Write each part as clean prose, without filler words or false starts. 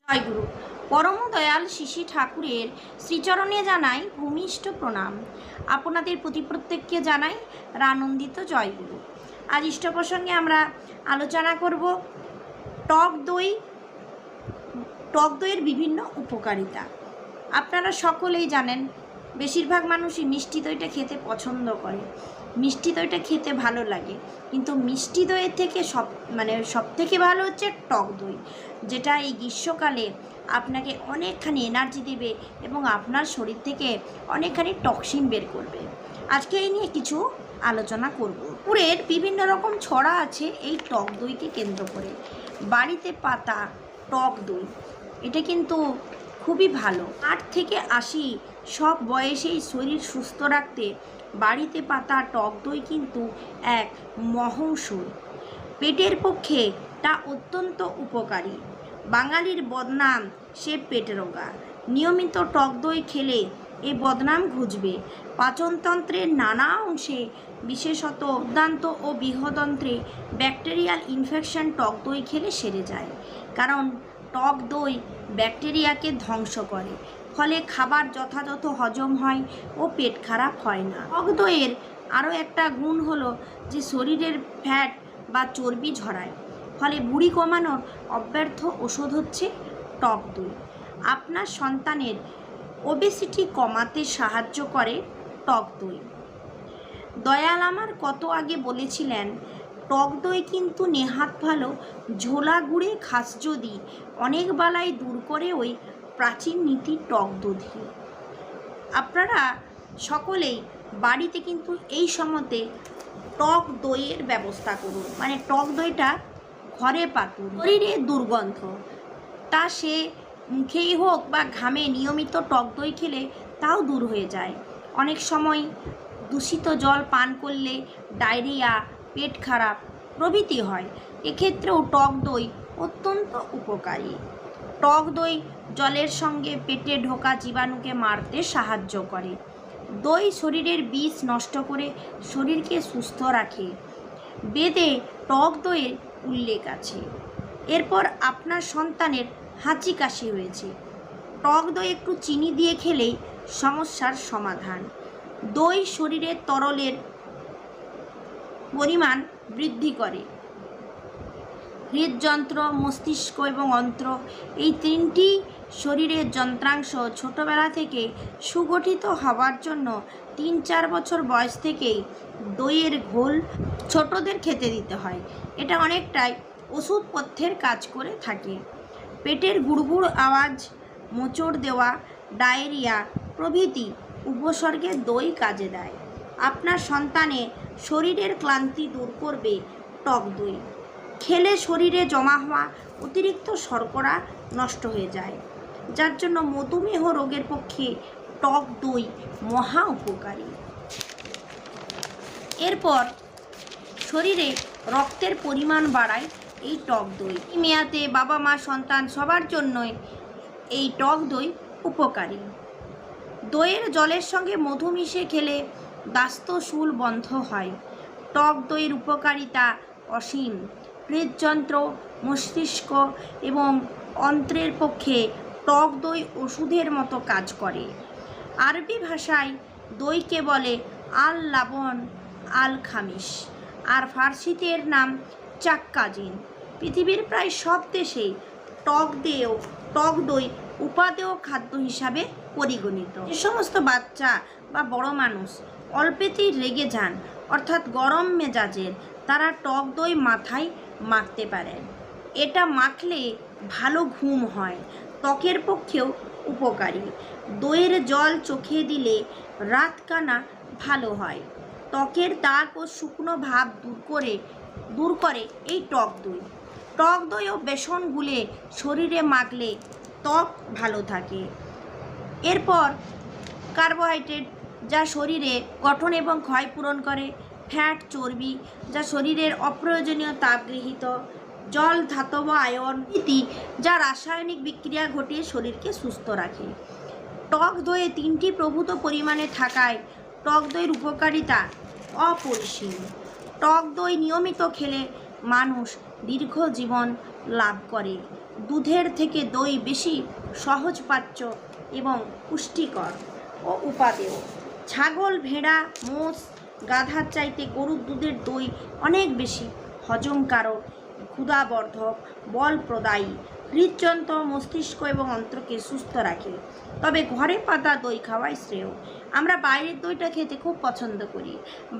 জয়গুরু। পরম দয়াল শিশি ঠাকুরের শ্রীচরণে জানাই ভূমিষ্ঠ প্রণাম। আপনাদের প্রতি প্রত্যেককে জানাই রানন্দিত জয়গুরু। আজ ইষ্ট প্রসঙ্গে আমরা আলোচনা করব টক দই। টক দইয়ের বিভিন্ন উপকারিতা। আপনারা সকলেই জানেন, বেশিরভাগ মানুষই মিষ্টি দইটা খেতে পছন্দ করে, মিষ্টি দইটা খেতে ভালো লাগে। কিন্তু মিষ্টি দইয়ের থেকে সব থেকে ভালো হচ্ছে টক দই, যেটা এই গ্রীষ্মকালে আপনাকে অনেকখানি এনার্জি দেবে এবং আপনার শরীর থেকে অনেকখানি টক্সিন বের করবে। আজকে এই নিয়ে কিছু আলোচনা করব। পুরের বিভিন্ন রকম ছড়া আছে এই টক দইকে কেন্দ্র করে। বাড়িতে পাতা টক দই, এটা কিন্তু খুবই ভালো। 8 থেকে 80 সব বয়সেই শরীর সুস্থ রাখতে বাড়িতে পাতা টক দই কিন্তু এক মহৌষধ। পেটের পক্ষে তা অত্যন্ত উপকারী। বাঙালির বদনাম সে পেট রোগা। নিয়মিত টক দই খেলে এ বদনাম ঘুচবে। পাচনতন্ত্রের নানা অংশে, বিশেষত উদ্দান্ত ও বৃহদন্ত্রে ব্যাকটেরিয়াল ইনফেকশন টক দই খেলে সেরে যায়। কারণ টক দই ব্যাকটেরিয়াকে ধ্বংস করে, ফলে খাবার যথাযথ হজম হয় ও পেট খারাপ হয় না। টক দইয়ের আরও একটা গুণ হলো যে শরীরের ফ্যাট বা চর্বি ঝরায়, ফলে বুড়ি কমানোর অব্যর্থ ওষুধ হচ্ছে টক দই। আপনার সন্তানের ওবেসিটি কমাতে সাহায্য করে টক দই। দয়াল আমার কত আগে বলেছিলেন, টক দই কিন্তু নেহাত ভালো, ঝোলা গুড়ে খাস যদি অনেক বালাই দূর করে ওই প্রাচীন নীতি টক দধি। আপনারা সকলেই বাড়িতে কিন্তু এই সময়তে টক দইয়ের ব্যবস্থা করুন, মানে টক দইটা ঘরে পাতুন। শরীরে দুর্গন্ধ, তা সে মুখেই হোক বা ঘামে নিয়মিত টক দই খেলে তাও দূর হয়ে যায়। অনেক সময় দূষিত জল পান করলে ডায়রিয়া, পেট খারাপ প্রভৃতি হয়। এক্ষেত্রেও টক দই অত্যন্ত উপকারী। টক দই জলের সঙ্গে পেটে ঢোকা জীবাণুকে মারতে সাহায্য করে। দই শরীরের বিষ নষ্ট করে শরীরকে সুস্থ রাখে। বেদে টক দইয়ের উল্লেখ আছে। এরপর আপনার সন্তানের হাঁচি কাশি হয়েছে, টক দই একটু চিনি দিয়ে খেলেই সমস্যার সমাধান। দই শরীরের তরলের পরিমাণ বৃদ্ধি করে। হৃদযন্ত্র, মস্তিষ্ক এবং অন্ত্র, এই তিনটি শরীরের যন্ত্রাংশ ছোটবেলা থেকে সুগঠিত হওয়ার জন্য 3-4 বছর বয়স থেকেই দইয়ের ঘোল ছোটদের খেতে দিতে হয়। এটা অনেকটাই ওষুধপথ্যের কাজ করে থাকে। পেটের গুড়গুড় আওয়াজ, মোচড় দেওয়া, ডায়রিয়া প্রভৃতি উপসর্গে দই কাজে দেয়। আপনার সন্তানের শরীরের ক্লান্তি দূর করবে টক দই। খেলে শরীরে জমা হওয়া অতিরিক্ত শর্করা নষ্ট হয়ে যায়, যার জন্য মধুমেহ রোগের পক্ষে টক দই মহা উপকারী। এরপর শরীরে রক্তের পরিমাণ বাড়ায় এই টক দই। মেয়াতে বাবা মা সন্তান সবার জন্যই এই টক দই উপকারী। দইয়ের জলের সঙ্গে মধু মিশিয়ে খেলে দাস্তশূল বন্ধ হয়। টক দইয়ের উপকারিতা অসীম। হৃদযন্ত্র, মস্তিষ্ক এবং অন্ত্রের পক্ষে টক দই ওষুধের মতো কাজ করে। আরবি ভাষায় দইকে বলে আল লাবন, আল খামিস, আর ফার্সিতে এর নাম চাক্কাজিন। পৃথিবীর প্রায় সব দেশে টক দই উপাদেয় খাদ্য হিসাবে পরিগণিত। যে সমস্ত বাচ্চা বা বড় মানুষ অল্পেতেই রেগে যান, অর্থাৎ গরম মেজাজের, তারা টক দই মাথায় মাখতে পারেন। এটা মাখলে ভালো ঘুম হয়, ত্বকের পক্ষেও উপকারী। দইয়ের জল চোখে দিলে রাতকানা ভালো হয়। ত্বকের দাগ ও শুকনো ভাব দূর করে এই টক দই। টক দই ও বেসন গুলে শরীরে মাখলে ত্বক ভালো থাকে। এরপর কার্বোহাইড্রেট, যা শরীরে গঠন এবং ক্ষয় পূরণ করে। ফ্যাট, চর্বি, যা শরীরের অপ্রয়োজনীয় তাপ গৃহীত। জল, ধাতব আয়ন ইত্যাদি, যা রাসায়নিক বিক্রিয়া ঘটিয়ে শরীরকে সুস্থ রাখে। টক দইয়ে 3টি প্রভূত পরিমাণে থাকায় টক দইয়ের উপকারিতা অপরিসীম। টক দই নিয়মিত খেলে মানুষ দীর্ঘ জীবন লাভ করে। দুধের থেকে দই বেশি সহজপাচ্য এবং পুষ্টিকর ও উপাদেয়। ছাগল, ভেড়া, মোষ, গাধার চাইতে গরুর দুধের দই অনেক বেশি হজমকারক, ক্ষুধাবর্ধক, বল প্রদায়ী, হৃদযন্ত্র, মস্তিষ্ক এবং অন্ত্রকে সুস্থ রাখে। তবে ঘরে পাতা দই খাওয়াই শ্রেয়। আমরা বাইরের দইটা খেতে খুব পছন্দ করি।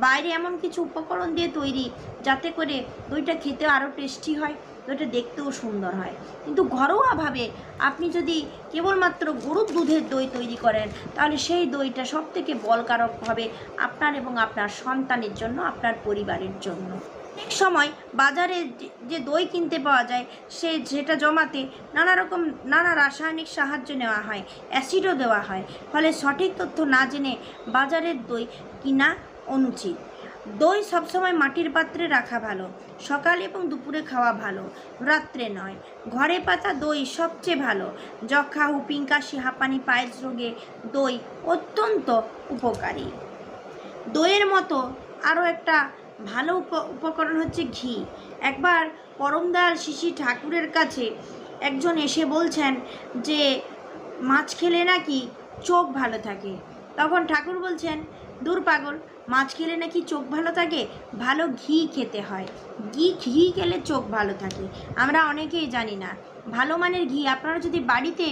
বাইরে এমন কিছু উপকরণ দিয়ে তৈরি যাতে করে দইটা খেতে আরও টেস্টি হয়, দইটা দেখতেও সুন্দর হয়। কিন্তু ঘরোয়াভাবে আপনি যদি কেবলমাত্র গরুর দুধের দই তৈরি করেন, তাহলে সেই দইটা সবথেকে বলকারক হবে আপনার এবং আপনার সন্তানের জন্য, আপনার পরিবারের জন্য। অনেক সময় বাজারে যে দই কিনতে পাওয়া যায় সেটা জমাতে নানা রাসায়নিক সাহায্য নেওয়া হয়, অ্যাসিডও দেওয়া হয়, ফলে সঠিক তথ্য না জেনে বাজারের দই কিনা অনুচিত। দই সবসময় মাটির পাত্রে রাখা ভালো। সকালে এবং দুপুরে খাওয়া ভালো, রাত্রে নয়। ঘরে পাতা দই সবচেয়ে ভালো। যক্ষা, হুপিং, কাশি, হাঁপানি, পায়েস রোগে দই অত্যন্ত উপকারী। দইয়ের মতো আরও একটা ভালো উপকরণ হচ্ছে ঘি। একবার পরমদয়াল শ্রী ঠাকুরের কাছে একজন এসে বলছেন যে মাছ খেলে নাকি চোখ ভালো থাকে। তখন ঠাকুর বলছেন, দূর পাগল, মাছ খেলে নাকি চোখ ভালো থাকে? ভালো ঘি খেতে হয়, ঘি খেলে চোখ ভালো থাকে। আমরা অনেকেই জানি না। ভালো মানের ঘি আপনারা যদি বাড়িতে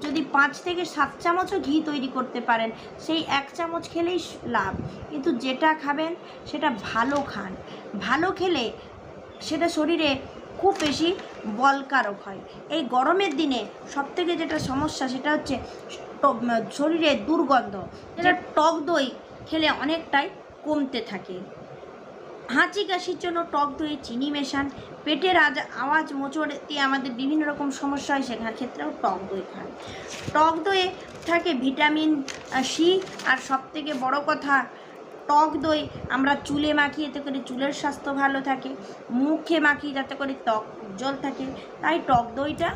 যদি 5 থেকে 7 চামচও ঘি তৈরি করতে পারেন, সেই 1 চামচ খেলেই লাভ। কিন্তু যেটা খাবেন সেটা ভালো খান। ভালো খেলে সেটা শরীরে খুব বেশি বলকারক হয়। এই গরমের দিনে সবথেকে যেটা সমস্যা সেটা হচ্ছে শরীরে দুর্গন্ধ, যেটা টক দই খেলে অনেকটাই কমতে থাকে। হাঁচি কাশির জন্য টক দইয়ে চিনি মেশান। পেটের আওয়াজ মোচড়তে আমাদের বিভিন্ন রকম সমস্যা হয়, সেখানে ক্ষেত্রেও টক দই খান। টক দইয়ে থাকে ভিটামিন সি, আর সবথেকে বড় কথা, টক দই আমরা চুলে মাখি, এতে করে চুলের স্বাস্থ্য ভালো থাকে। মুখে মাখি যাতে করে ত্বক উজ্জ্বল থাকে। তাই টক দইটা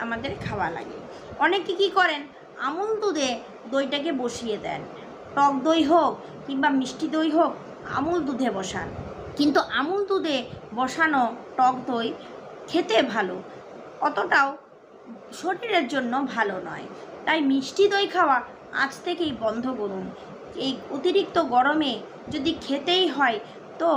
আমাদের খাওয়া লাগে। অনেকে কী করেন, আমুল দুধে দইটাকে বসিয়ে দেন। টক দই হোক কিংবা মিষ্টি দই হোক, আমুল দুধে বসান। কিন্তু আমুল দুধে বসানো টক দই খেতে ভালো, অতটাও শরীরের জন্য ভালো নয়। তাই মিষ্টি দই খাওয়া আজ থেকেই বন্ধ করুন। এই অতিরিক্ত গরমে যদি খেতেই হয় তো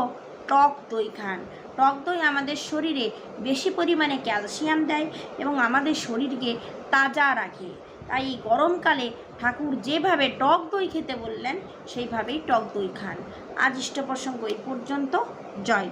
টক দই খান। টক দই আমাদের শরীরে বেশি পরিমাণে ক্যালসিয়াম দেয় এবং আমাদের শরীরকে তাজা রাখে। তাই এই গরমকালে ঠাকুর যেভাবে টক দই খেতে বললেন সেইভাবেই টক দই খান। আজ ইষ্ট প্রসঙ্গ এই পর্যন্ত। জয়।